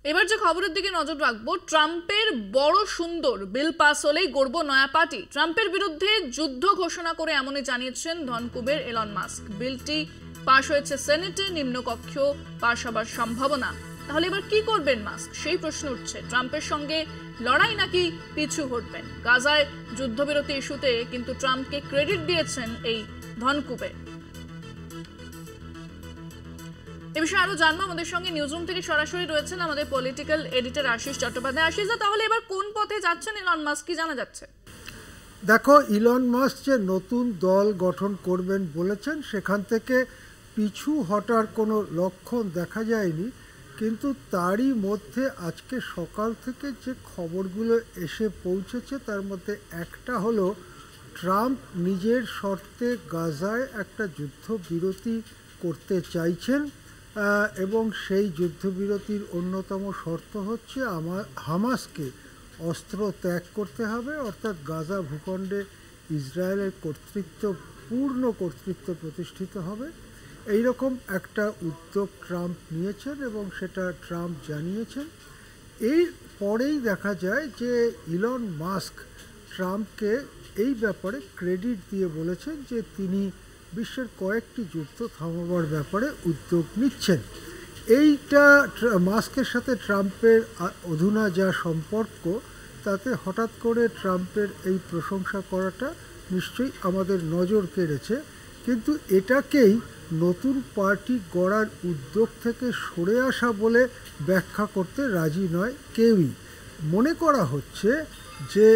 এবার যে খবরের দিকে নজর রাখবো, ট্রাম্পের বড় সুন্দর বিল পাস হলেই গড়ব নয়া পার্টি। ট্রাম্পের বিরুদ্ধে যুদ্ধ ঘোষণা করে এমনই জানিয়েছেন ধনকুবের এলন মাস্ক। বিলটি পাশ হয়েছে সেনেটে, নিম্নকক্ষ পাশ হবার সম্ভাবনা। তাহলে এবার কি করবেন মাস্ক, সেই প্রশ্ন উঠছে। ট্রাম্পের সঙ্গে লড়াই নাকি পিছু হটবেন? গাজায় যুদ্ধবিরতি ইস্যুতে কিন্তু ট্রাম্পকে ক্রেডিট দিয়েছেন এই ধনকুবে। এ বিষয়ে আরো জানবো, আমাদের সঙ্গে নিউজরুম থেকে সরাসরি রয়েছেন আমাদের পলিটিক্যাল এডিটর আশিস চট্টোপাধ্যায়। আশিস, তাহলে এবার কোন পথে যাচ্ছেন ইলন মাস্ক, কি জানা যাচ্ছে? দেখো, ইলন মাস্ক যে নতুন দল গঠন করবেন বলেছেন, সেখান থেকে পিছু হটার কোনো লক্ষণ দেখা যায়নি। কিন্তু তারই মধ্যে আজকে সকাল থেকে যে খবরগুলো এসে পৌঁছেছে তার মধ্যে একটা হলো, ট্রাম্প নিজের শর্তে গাজায় একটা যুদ্ধবিরতি করতে চাইছেন, এবং সেই যুদ্ধবিরতির অন্যতম শর্ত হচ্ছে হামাসকে অস্ত্র ত্যাগ করতে হবে, অর্থাৎ গাজা ভূখণ্ডে ইসরায়েলের পূর্ণ কর্তৃত্ব প্রতিষ্ঠিত হবে। এই রকম একটা উদ্যোগ ট্রাম্প নিয়েছেন এবং সেটা ট্রাম্প জানিয়েছেন। এর পরেই দেখা যায় যে ইলন মাস্ক ট্রাম্পকে এই ব্যাপারে ক্রেডিট দিয়ে বলেছেন যে তিনি বিশ্বের কয়েকটি যুদ্ধ থামাবার ব্যাপারে উদ্যোগ নিচ্ছেন। এইটা মাস্কের সাথে ট্রাম্পের অধুনা যা সম্পর্ক, তাতে হঠাৎ করে ট্রাম্পের এই প্রশংসা করাটা নিশ্চয়ই আমাদের নজর কেড়েছে। কিন্তু এটাকেই নতুন পার্টি গড়ার উদ্যোগ থেকে সরে আসা বলে ব্যাখ্যা করতে রাজি নয় কেউই। মনে করা হচ্ছে যে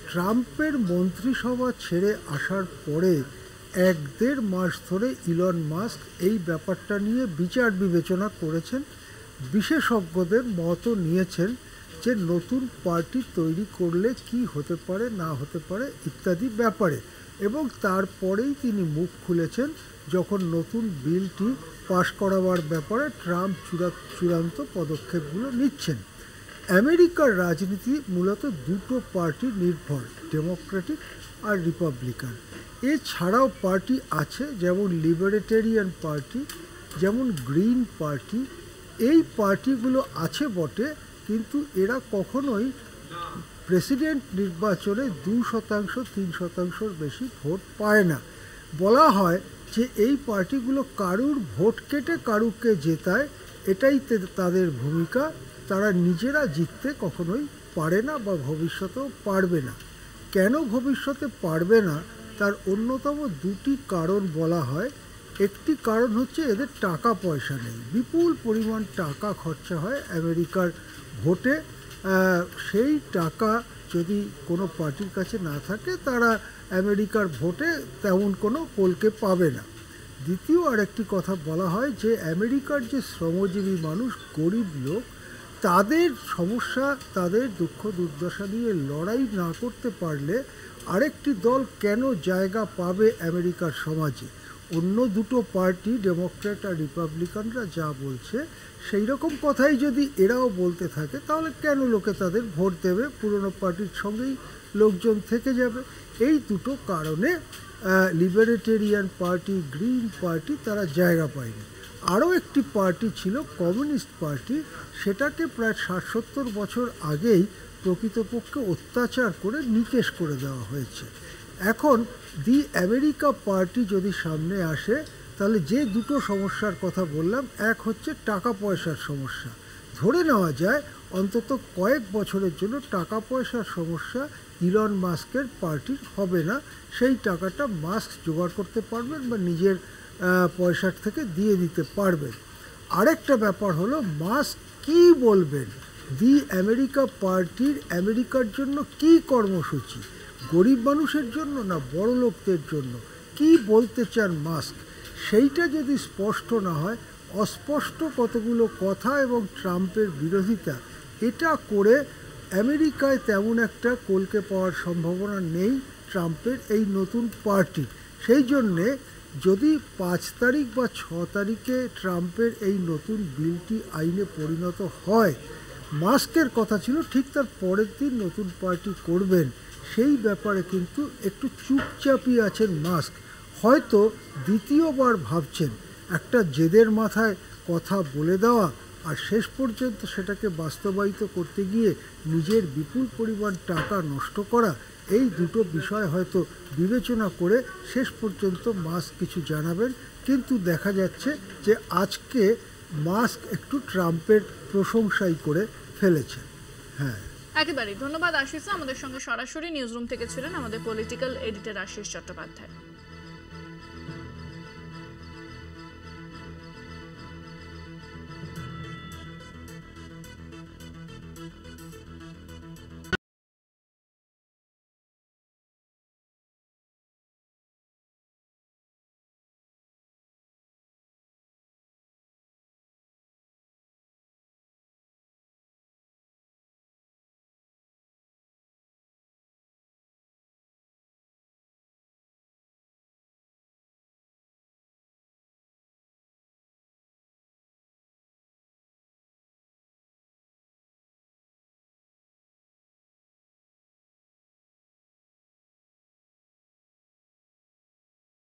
ট্রাম্পের মন্ত্রিসভা ছেড়ে আসার পরে 1-1.5 মাস ধরে ইলন মাস্ক এই ব্যাপারটা নিয়ে বিচার বিবেচনা করেছেন, বিশেষজ্ঞদের মতও নিয়েছেন যে নতুন পার্টি তৈরি করলে কি হতে পারে না হতে পারে ইত্যাদি ব্যাপারে, এবং তারপরেই তিনি মুখ খুলেছেন যখন নতুন বিলটি পাশ করাবার ব্যাপারে ট্রাম্প চূড়ান্ত পদক্ষেপগুলো নিচ্ছেন। আমেরিকার রাজনীতি মূলত দুটো পার্টি নির্ভর, ডেমোক্রেটিক আর রিপাবলিকান। এছাড়াও পার্টি আছে, যেমন লিবারেটেরিয়ান পার্টি, যেমন গ্রিন পার্টি। এই পার্টিগুলো আছে বটে, কিন্তু এরা কখনোই প্রেসিডেন্ট নির্বাচনে 2%, 3%-র বেশি ভোট পায় না। বলা হয় যে এই পার্টিগুলো কারুর ভোট কেটে কারুকে জেতায়, এটাই তাদের ভূমিকা। তারা নিজেরা জিততে কখনোই পারে না বা ভবিষ্যতেও পারবে না। কেন ভবিষ্যতে পারবে না তার অন্যতম দুটি কারণ বলা হয়। একটি কারণ হচ্ছে এদের টাকা পয়সা নেই, বিপুল পরিমাণ টাকা খরচা হয় আমেরিকার ভোটে। সেই টাকা যদি কোনো পার্টির কাছে না থাকে, তারা আমেরিকার ভোটে তেমন কোনো কলকে পাবে না। দ্বিতীয় আরেকটি কথা বলা হয় যে আমেরিকার যে শ্রমজীবী মানুষ, গরিব লোক, তাদের সমস্যা, তাদের দুঃখ দুর্দশা নিয়ে লড়াই না করতে পারলে আরেকটি দল কেন জায়গা পাবে আমেরিকার সমাজে? অন্য দুটো পার্টি, ডেমোক্র্যাট আর রিপাবলিকানরা যা বলছে সেই রকম কথাই যদি এরাও বলতে থাকে, তাহলে কেন লোকে তাদের ভোট দেবে? পুরনো পার্টির সঙ্গেই লোকজন থেকে যাবে। এই দুটো কারণে লিবারেটেরিয়ান পার্টি, গ্রিন পার্টি তারা জায়গা পায়নি। আরও একটি পার্টি ছিল কমিউনিস্ট পার্টি, সেটাকে প্রায় 60-70 বছর আগেই প্রকৃতপক্ষে অত্যাচার করে নিকেশ করে দেওয়া হয়েছে। এখন দি আমেরিকা পার্টি যদি সামনে আসে, তাহলে যে দুটো সমস্যার কথা বললাম, এক হচ্ছে টাকা পয়সার সমস্যা। ধরে নেওয়া যায় অন্তত কয়েক বছরের জন্য টাকা পয়সার সমস্যা ইলন মাস্কের পার্টির হবে না। সেই টাকাটা মাস্ক জোগাড় করতে পারবেন বা নিজের পয়সার থেকে দিয়ে দিতে পারবেন। আরেকটা ব্যাপার হলো মাস্ক কী বলবেন, দি আমেরিকা পার্টির আমেরিকার জন্য কী কর্মসূচি, গরিব মানুষের জন্য না বড় লোকদের জন্য, কি বলতে চান মাস্ক, সেইটা যদি স্পষ্ট না হয়, অস্পষ্ট কতগুলো কথা এবং ট্রাম্পের বিরোধিতা, এটা করে আমেরিকায় তেমন একটা কলকে পাওয়ার সম্ভাবনা নেই ট্রাম্পের এই নতুন পার্টি। সেই জন্যে যদি 5 তারিখ বা 6 তারিখে ট্রাম্পের এই নতুন বিলটি আইনে পরিণত হয়, মাস্কের কথা ছিল ঠিক তার পরের দিন নতুন পার্টি করবেন। সেই ব্যাপারে কিন্তু একটু চুপচাপই আছেন মাস্ক। হয়তো দ্বিতীয়বার ভাবছেন, একটা জেদের মাথায় কথা বলে দেওয়া আর শেষ পর্যন্ত সেটাকে বাস্তবায়িত করতে গিয়ে নিজের বিপুল পরিমাণ টাকা নষ্ট করা, এই দুটো বিষয় হয়তো বিবেচনা করে শেষ পর্যন্ত মাস্ক কিছু জানাবেন। কিন্তু দেখা যাচ্ছে যে আজকে মাস্ক একটু ট্রাম্পের প্রশংসাই করে ফেলেছেন। হ্যাঁ, একেবারেই ধন্যবাদ আশিস। আমাদের সঙ্গে সরাসরি নিউজরুম থেকে ছিলেন আমাদের পলিটিক্যাল এডিটর আশিস চট্টোপাধ্যায়।